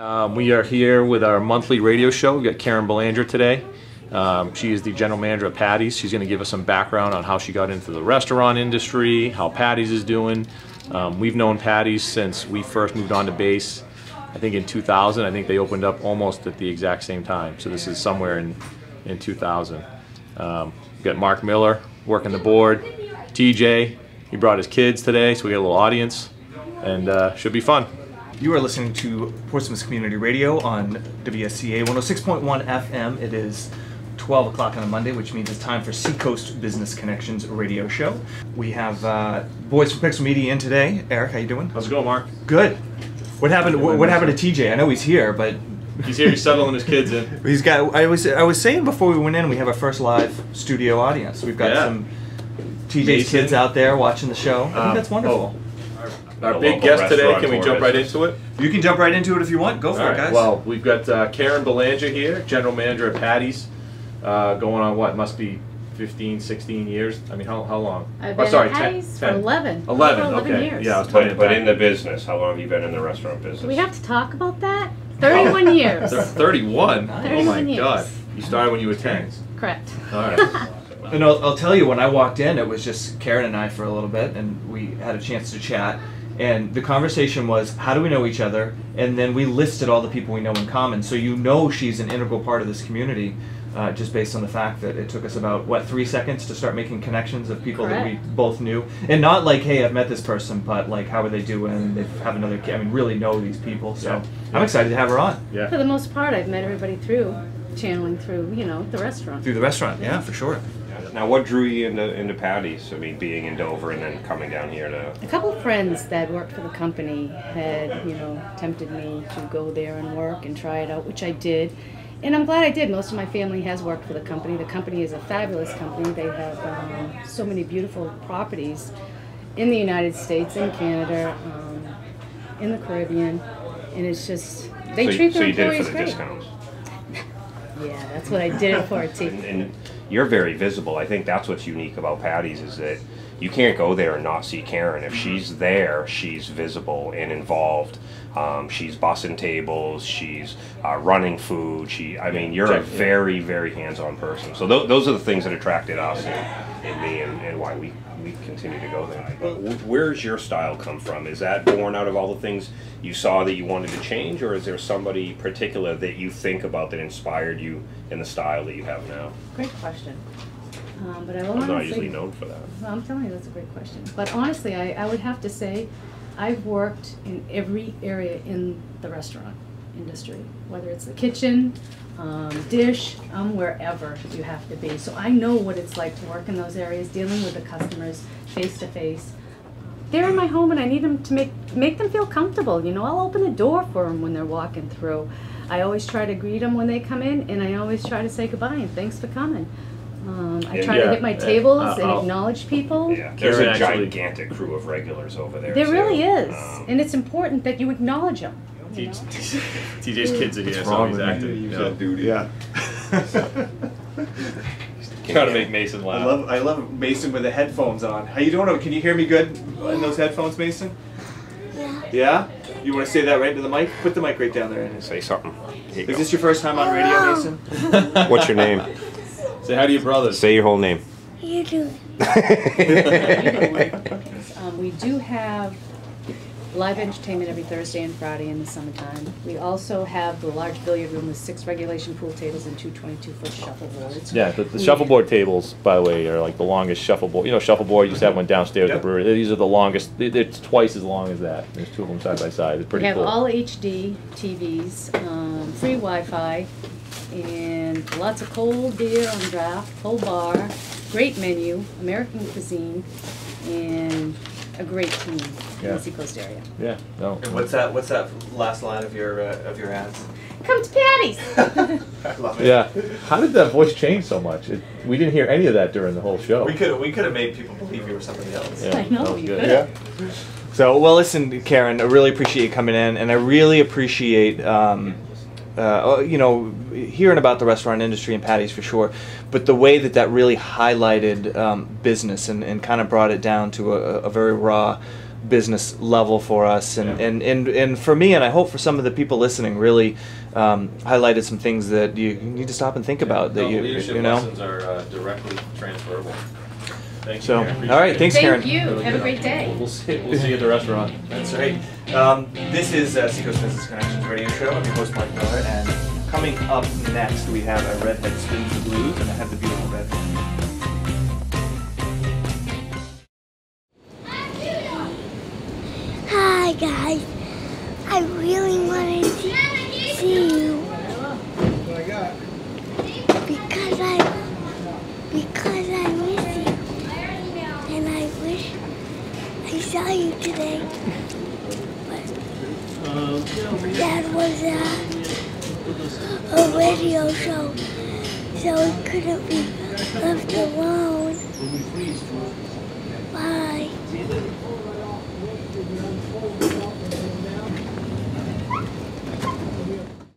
We are here with our monthly radio show. We've got Karen Belanger today. She is the general manager of Paddy's. She's going to give us some background on how she got into the restaurant industry, how Paddy's is doing. We've known Paddy's since we first moved on to base, I think in 2000. I think they opened up almost at the exact same time. So this is somewhere in 2000. We've got Mark Miller working the board. TJ, he brought his kids today, so we got a little audience, and should be fun. You are listening to Portsmouth Community Radio on WSCA 106.1 FM. It is 12 o'clock on a Monday, which means it's time for Seacoast Business Connections radio show. We have boys from PixelMEDIA in today. Eric, how you doing? How's it going, Mark? Good. What happened to TJ? I know he's here, but he's here. He's settling his kids in. He's got. I was saying before we went in, we have our first live studio audience. We've got some TJ's kids out there watching the show. I think that's wonderful. Our big guest today, can we jump right into it? You can jump right into it if you want. Go for it, guys. Well, we've got Karen Belanger here, general manager at Paddy's, going on what, must be 15, 16 years? I mean, how long? I've been at Paddy's for 11. 11, okay. Years. Yeah, I was talking But in the business, how long have you been in the restaurant business? Do we have to talk about that? 31 years. 31? 31 oh my years. God. You started when you were 10. Correct. All right. And I'll tell you, when I walked in, it was just Karen and I for a little bit, and we had a chance to chat. And the conversation was, how do we know each other? And then we listed all the people we know in common. So you know she's an integral part of this community, just based on the fact that it took us about, 3 seconds to start making connections of people that we both knew. And not like, hey, I've met this person, but like, how are they doing? They have another kid. I mean, really know these people. So I'm excited to have her on. Yeah. For the most part, I've met everybody channeling through, the restaurant. Through the restaurant, yeah, for sure. Now, what drew you into Paddy's? I mean, being in Dover and then coming down here to... A couple of friends that worked for the company had, tempted me to go there and work and try it out, which I did. And I'm glad I did. Most of my family has worked for the company. The company is a fabulous company. They have so many beautiful properties in the United States, in Canada, in the Caribbean. And it's just, they treat their employees great. So you did it for the discounts? Yeah, that's what I did it for, too. And you're very visible. I think that's what's unique about Paddy's is that you can't go there and not see Karen. If she's there, she's visible and involved. She's bussing tables. She's running food. You're a very, very hands-on person. So those are the things that attracted us and me and why we continue to go there. But where's your style come from? Is that born out of all the things you saw that you wanted to change, or is there somebody particular that you think about that inspired you in the style that you have now? Great question. But I will I'm not usually known for that. Well, I'm telling you, that's a great question. But honestly, I would have to say I've worked in every area in the restaurant industry, whether it's the kitchen, dish, wherever you have to be. So I know what it's like to work in those areas, dealing with the customers face to face. They're in my home and I need them to make them feel comfortable. I'll open the door for them when they're walking through. I always try to greet them when they come in, and I always try to say goodbye and thanks for coming. I try to hit my tables and acknowledge people. Yeah, there's a gigantic crew of regulars over there. There really is, and it's important that you acknowledge them. TJ's kids are here, so he's active. Duty. Yeah. Trying to make Mason laugh. I love Mason with the headphones on. How you doing? Can you hear me good in those headphones, Mason? Yeah. Yeah? You want to say that right into the mic? Put the mic right down there. And say something. Is this your first time on radio, Mason? What's your name? Say hi to your brothers. Say your whole name. How you doing? We do have live entertainment every Thursday and Friday in the summertime. We also have the large billiard room with 6 regulation pool tables and 2 22-foot shuffleboards. Yeah, the shuffleboard tables, by the way, are like the longest shuffleboard. Shuffleboard, you used to have one downstairs at the brewery. These are the longest. It's twice as long as that. There's 2 of them side by side. It's pretty cool. We have all HD TVs, free Wi-Fi, and lots of cold beer on draft, full bar, great menu, American cuisine, and a great team in the Seacoast area. Yeah. No. And what's that last line of your ads? Come to Paddy's. I love it. Yeah. How did that voice change so much? We didn't hear any of that during the whole show. We could have made people believe you were somebody else. Yeah, I know you could. Yeah. So, well, listen, Karen, I really appreciate you coming in, and I really appreciate hearing about the restaurant industry and Paddy's for sure, but the way that really highlighted business and kind of brought it down to a very raw business level for us, and for me, and I hope for some of the people listening, really highlighted some things that you need to stop and think about. That leadership you know, lessons are directly transferable. Thank you, so, Karen. all right, thanks, Karen. Thank you. Have a great day. We'll see you at the restaurant. That's right. This is Seacoast Business Connections radio show. I'm your host, Mark Miller, and coming up next, we have a redhead spins the blues, and I have the beautiful redhead. Hi guys, I really wanted to see you because I miss you, and I wish I saw you today. But Dad was a radio show, so he couldn't be left alone. Bye.